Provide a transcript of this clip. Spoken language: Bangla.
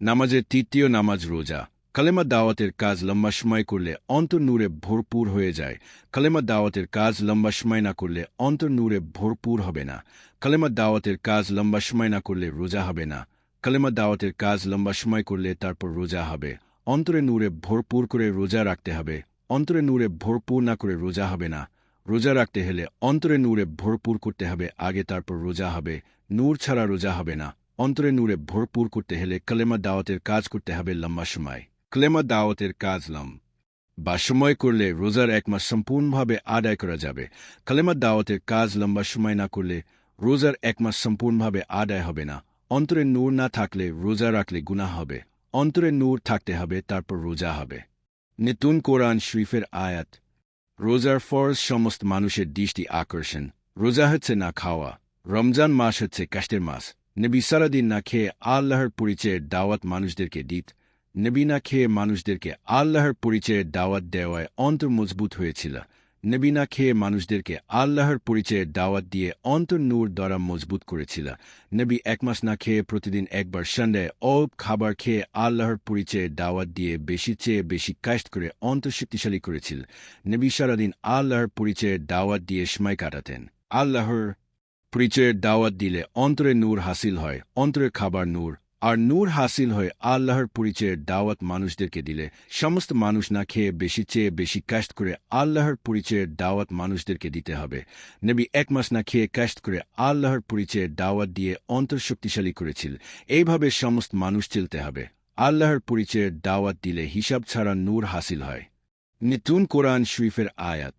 নামাজের তৃতীয় নামাজ রোজা। কালেমা দাওয়াতের কাজ লম্বা সময় করলে অন্তর নূরে ভরপুর হয়ে যায়। কালেমা দাওয়াতের কাজ লম্বা সময় না করলে অন্তর নূরে ভরপুর হবে না। কালেমা দাওয়াতের কাজ লম্বা সময় না করলে রোজা হবে না। কালেমা দাওয়াতের কাজ লম্বা সময় করলে তারপর রোজা হবে। অন্তরে নূরে ভরপুর করে রোজা রাখতে হবে। অন্তরে নূরে ভরপুর না করে রোজা হবে না। রোজা রাখতে হলে অন্তরে নূরে ভরপুর করতে হবে আগে, তারপর রোজা হবে। নূর ছাড়া রোজা হবে না। অন্তরে নূরে ভরপুর করতে হলে কালেমা দাওয়াতের কাজ করতে হবে লম্বা সময়। কালেমা দাওয়াতের কাজ বা সময় করলে রোজার এক মাস সম্পূর্ণভাবে আদায় করা যাবে। কালেমা দাওয়াতের কাজ লম্বা সময় না করলে রোজার এক মাস সম্পূর্ণভাবে আদায় হবে না। অন্তরে নূর না থাকলে রোজা রাখলে গুনাহ হবে। অন্তরে নূর থাকতে হবে, তারপর রোজা হবে। নতুন কোরআন শরীফের আয়াত। রোজার ফরজ সমস্ত মানুষের দৃষ্টি আকর্ষণ। রোজা হচ্ছে না খাওয়া। রমজান মাস হচ্ছে কষ্টের মাস। নবী সারাদিন না খেয়ে আল্লাহর পরিচয়ের দাওয়াত মানুষদেরকে দিত। নবী না খেয়ে মানুষদেরকে আল্লাহর পরিচয়ের দাওয়াত দেওয়ায় অন্তর মজবুত হয়েছিল। নবী না খেয়ে মানুষদেরকে আল্লাহর পরিচয়ের দাওয়াত দিয়ে অন্তর নূর দ্বারা মজবুত করেছিল। নবী এক মাস না খেয়ে প্রতিদিন একবার সন্ধ্যায় অল্প খাবার খেয়ে আল্লাহর পরিচয়ের দাওয়াত দিয়ে বেশি চেয়ে বেশি কাজ করে অন্তর শক্তিশালী করেছিল। নবী সারাদিন আল্লাহর পরিচয়ের দাওয়াত দিয়ে সময় কাটাতেন। আল্লাহর পরিচয়ের দাওয়াত দিলে অন্তরে নূর হাসিল হয়। অন্তরের খাবার নূর, আর নূর হাসিল হয় আল্লাহর পরিচয়ের দাওয়াত মানুষদেরকে দিলে। সমস্ত মানুষ না খেয়ে বেশি চেয়ে বেশি কাজ করে আল্লাহর পরিচয়ের দাওয়াত মানুষদেরকে দিতে হবে। নবী এক মাস না খেয়ে কাজ করে আল্লাহর পরিচয়ের দাওয়াত দিয়ে অন্তর শক্তিশালী করেছিল। এইভাবে সমস্ত মানুষ চলতে হবে। আল্লাহর পরিচয়ের দাওয়াত দিলে হিসাব ছাড়া নূর হাসিল হয়। নতুন কোরআন শরীফের আয়াত।